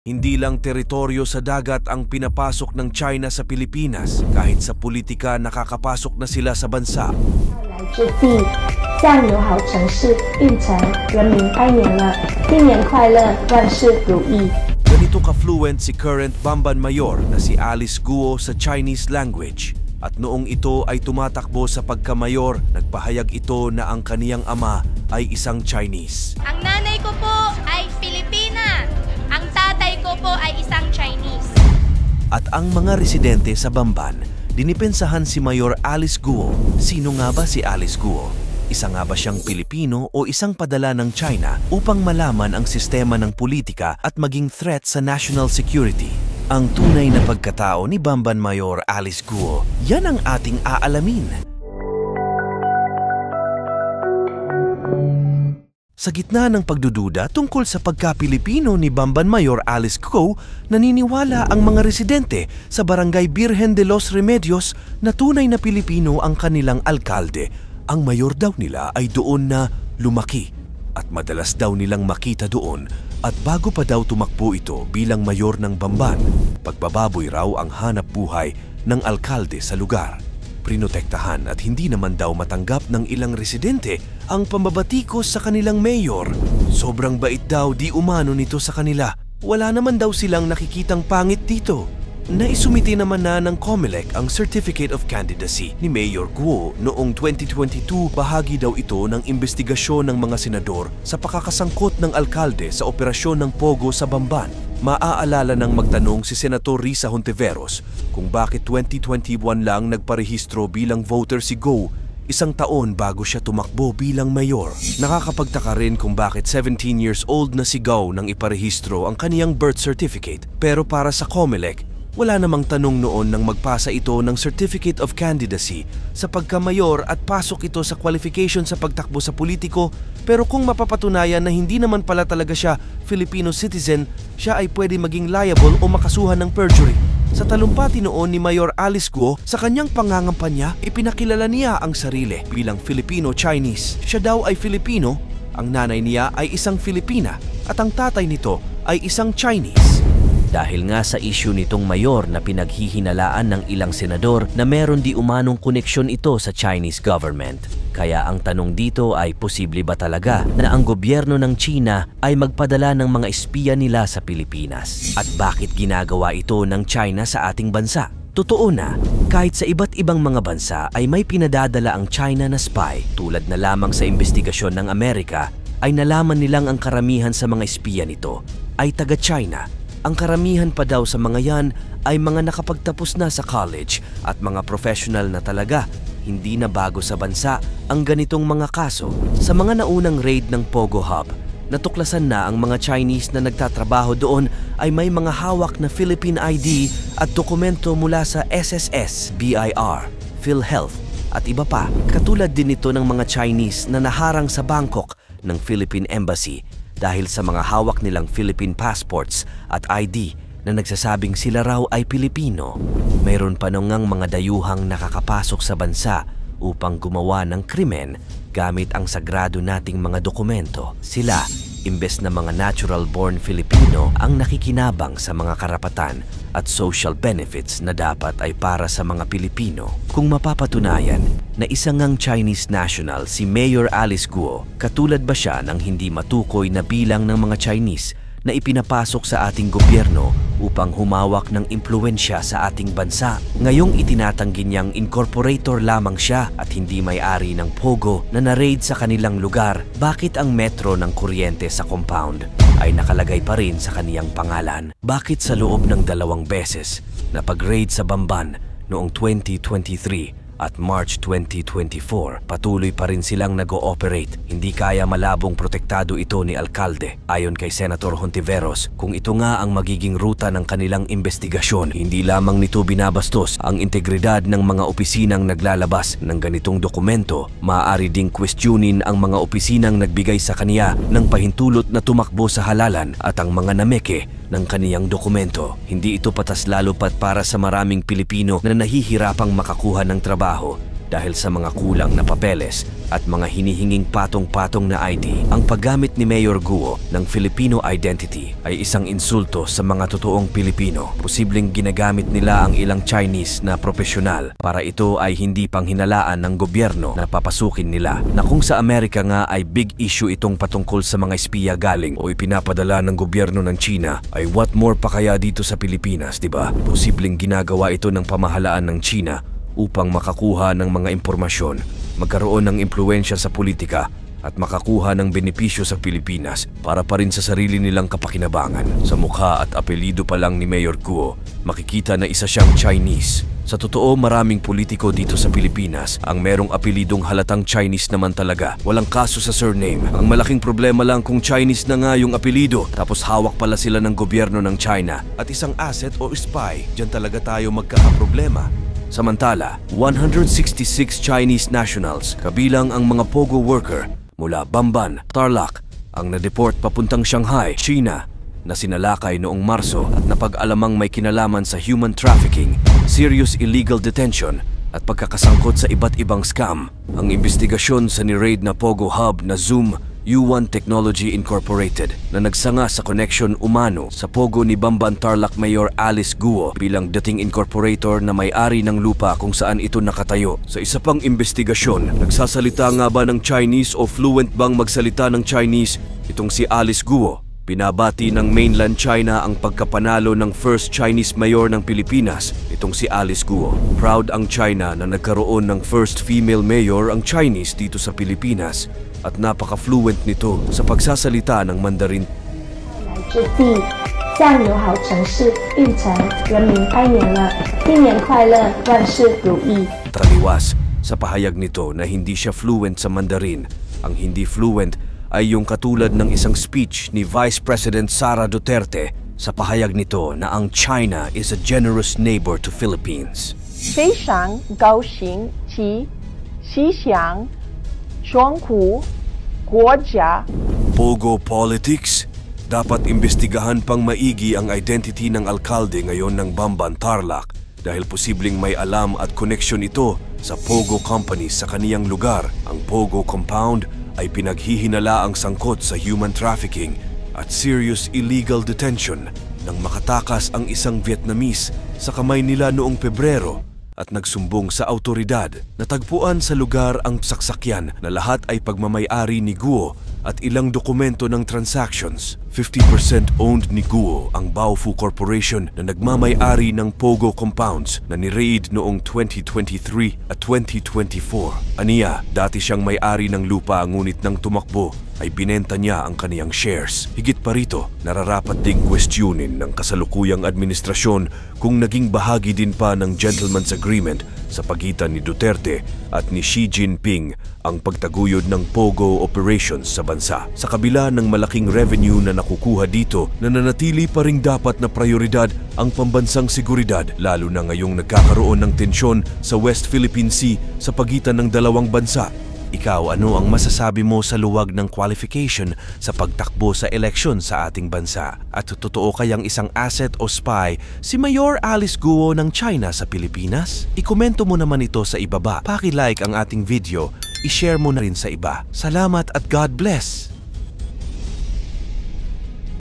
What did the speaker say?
Hindi lang teritoryo sa dagat ang pinapasok ng China sa Pilipinas, kahit sa politika nakakapasok na sila sa bansa. 来之地，酱油好城市运城人民拜年了，新年快乐，万事如意。 Ganito ka-fluent si current Bamban Mayor na si Alice Guo sa Chinese language. At noong ito ay tumatakbo sa pagkamayor, nagpahayag ito na ang kaniyang ama ay isang Chinese. Ang nanay ko po ay Pilipina. Ang tatay ko po ay isang Chinese. At ang mga residente sa Bamban, dinipensahan si Mayor Alice Guo. Sino nga ba si Alice Guo? Isa nga ba siyang Pilipino o isang padala ng China upang malaman ang sistema ng politika at maging threat sa national security? Ang tunay na pagkatao ni Bamban Mayor Alice Guo, yan ang ating aalamin. Sa gitna ng pagdududa tungkol sa pagka-Pilipino ni Bamban Mayor Alice Guo, naniniwala ang mga residente sa Barangay Birhen de los Remedios na tunay na Pilipino ang kanilang alkalde. Ang mayor daw nila ay doon na lumaki at madalas daw nilang makita doon. At bago pa daw tumakbo ito bilang mayor ng Bamban, pagbababoy raw ang hanap buhay ng alkalde sa lugar. Prinotektahan at hindi naman daw matanggap ng ilang residente ang pambabatikos sa kanilang mayor. Sobrang bait daw di umano nito sa kanila. Wala naman daw silang nakikitang pangit dito. Naisumiti naman na ng COMELEC ang Certificate of Candidacy ni Mayor Guo noong 2022. Bahagi daw ito ng investigasyon ng mga senador sa pakakasangkot ng alkalde sa operasyon ng Pogo sa Bamban. Maaalala ng magtanong si Senator Risa Hontiveros kung bakit 2021 lang nagparehistro bilang voter si Guo, isang taon bago siya tumakbo bilang mayor. Nakakapagtaka rin kung bakit 17 years old na si Guo nang iparehistro ang kaniyang birth certificate. Pero para sa COMELEC, wala namang tanong noon nang magpasa ito ng Certificate of Candidacy sa pagkamayor at pasok ito sa qualification sa pagtakbo sa politiko. Pero kung mapapatunayan na hindi naman pala talaga siya Filipino citizen, siya ay pwede maging liable o makasuhan ng perjury. Sa talumpati noon ni Mayor Alice Guo, sa kanyang pangangampanya, ipinakilala niya ang sarili bilang Filipino-Chinese. Siya daw ay Filipino, ang nanay niya ay isang Filipina at ang tatay nito ay isang Chinese. Dahil nga sa issue nitong mayor na pinaghihinalaan ng ilang senador na meron di umanong koneksyon ito sa Chinese government. Kaya ang tanong dito ay posible ba talaga na ang gobyerno ng China ay magpadala ng mga espiya nila sa Pilipinas? At bakit ginagawa ito ng China sa ating bansa? Totoo na, kahit sa iba't ibang mga bansa ay may pinadadala ang China na spy. Tulad na lamang sa investigasyon ng Amerika, ay nalaman nilang ang karamihan sa mga espiya nito ay taga-China. Ang karamihan pa daw sa mga yan ay mga nakapagtapos na sa college at mga professional na talaga. Hindi na bago sa bansa ang ganitong mga kaso. Sa mga naunang raid ng Pogo Hub, natuklasan na ang mga Chinese na nagtatrabaho doon ay may mga hawak na Philippine ID at dokumento mula sa SSS, BIR, PhilHealth at iba pa. Katulad din ito ng mga Chinese na naharang sa Bangkok ng Philippine Embassy dahil sa mga hawak nilang Philippine passports at ID na nagsasabing sila raw ay Pilipino. Mayroon pa nang mga dayuhang nakakapasok sa bansa upang gumawa ng krimen gamit ang sagrado nating mga dokumento. Sila, imbes na mga natural-born Filipino, ang nakikinabang sa mga karapatan at social benefits na dapat ay para sa mga Pilipino. Kung mapapatunayan na isang ngang Chinese national si Mayor Alice Guo, katulad ba siya ng hindi matukoy na bilang ng mga Chinese na ipinapasok sa ating gobyerno upang humawak ng impluensya sa ating bansa? Ngayong itinatanggi niyang incorporator lamang siya at hindi may-ari ng Pogo na na-raid sa kanilang lugar, bakit ang metro ng kuryente sa compound ay nakalagay pa rin sa kaniyang pangalan? Bakit sa loob ng 2 beses na pag-raid sa Bamban noong 2023 at March 2024, patuloy pa rin silang nag-ooperate? Hindi kaya malabong protektado ito ni alkalde. Ayon kay Senator Hontiveros, kung ito nga ang magiging ruta ng kanilang investigasyon, hindi lamang nito binabastos ang integridad ng mga opisinang naglalabas ng ganitong dokumento, maaari ding questionin ang mga opisinang nagbigay sa kaniya ng pahintulot na tumakbo sa halalan at ang mga nameke ng kaniyang dokumento. Hindi ito patas lalo pat para sa maraming Pilipino na nahihirapang makakuha ng trabaho dahil sa mga kulang na papeles at mga hinihinging patong-patong na ID. Ang paggamit ni Mayor Guo ng Filipino identity ay isang insulto sa mga totoong Pilipino. Posibleng ginagamit nila ang ilang Chinese na profesional para ito ay hindi panghinalaan ng gobyerno na papasukin nila. Na kung sa Amerika nga ay big issue itong patungkol sa mga espiya galing o ipinapadala ng gobyerno ng China, ay what more pa kaya dito sa Pilipinas, di ba? Posibleng ginagawa ito ng pamahalaan ng China upang makakuha ng mga impormasyon, magkaroon ng impluwensya sa politika at makakuha ng benepisyo sa Pilipinas para pa rin sa sarili nilang kapakinabangan. Sa mukha at apelido pa lang ni Mayor Guo, makikita na isa siyang Chinese. Sa totoo, maraming politiko dito sa Pilipinas ang merong apelidong halatang Chinese naman talaga. Walang kaso sa surname. Ang malaking problema lang kung Chinese na nga yung apelido, tapos hawak pala sila ng gobyerno ng China at isang asset o spy. Diyan talaga tayo magkakaproblema. Samantala, 166 Chinese nationals, kabilang ang mga pogo worker mula Bamban, Tarlac, ang na-deport papuntang Shanghai, China, na sinalakay noong Marso at napag-alamang may kinalaman sa human trafficking, serious illegal detention at pagkakasangkot sa iba't ibang scam. Ang investigasyon sa ni-raid na Pogo Hub na Zoom U1 Technology Incorporated na nagsanga sa connection umano sa Pogo ni Bamban Tarlac Mayor Alice Guo bilang dating incorporator na may-ari ng lupa kung saan ito nakatayo. Sa isa pang investigasyon, nagsasalita nga ba ng Chinese o fluent bang magsalita ng Chinese itong si Alice Guo? Binabati ng mainland China ang pagkapanalo ng first Chinese mayor ng Pilipinas, itong si Alice Guo. Proud ang China na nagkaroon ng first female mayor ang Chinese dito sa Pilipinas at napaka-fluent nito sa pagsasalita ng Mandarin. 来之际，向友好城市运城人民拜年了，新年快乐，万事如意。 Taliwas sa pahayag nito na hindi siya fluent sa Mandarin. Ang hindi fluent ay yung katulad ng isang speech ni Vice President Sara Duterte sa pahayag nito na ang China is a generous neighbor to Philippines. 非常高兴及希望中国国家 Pogo politics? Dapat imbestigahan pang maigi ang identity ng alkalde ngayon ng Bamban Tarlac dahil posibleng may alam at connection ito sa Pogo Company sa kaniyang lugar. Ang Pogo Compound ay pinaghihinala ang sangkot sa human trafficking at serious illegal detention nang makatakas ang isang Vietnamese sa kamay nila noong Pebrero at nagsumbong sa autoridad. Natagpuan sa lugar ang saksakyan na lahat ay pagmamay-ari ni Guo at ilang dokumento ng transactions. 50% owned ni Guo ang Baofu Corporation na nagmamay-ari ng Pogo Compounds na ni-raid noong 2023 at 2024. Aniya, dati siyang may-ari ng lupa ngunit nang tumakbo ay binenta niya ang kaniyang shares. Higit pa rito, nararapat ding questionin ng kasalukuyang administrasyon kung naging bahagi din pa ng gentleman's agreement sa pagitan ni Duterte at ni Xi Jinping ang pagtaguyod ng Pogo operations sa bansa. Sa kabila ng malaking revenue na nakukuha dito, nananatili pa ring dapat na prioridad ang pambansang seguridad, lalo na ngayong nagkakaroon ng tensyon sa West Philippine Sea sa pagitan ng dalawang bansa. Ikaw, ano ang masasabi mo sa luwag ng qualification sa pagtakbo sa eleksyon sa ating bansa? At totoo kayang isang asset o spy si Mayor Alice Guo ng China sa Pilipinas? Ikomento mo naman ito sa ibaba. Paki-like ang ating video, i-share mo na rin sa iba. Salamat at God bless!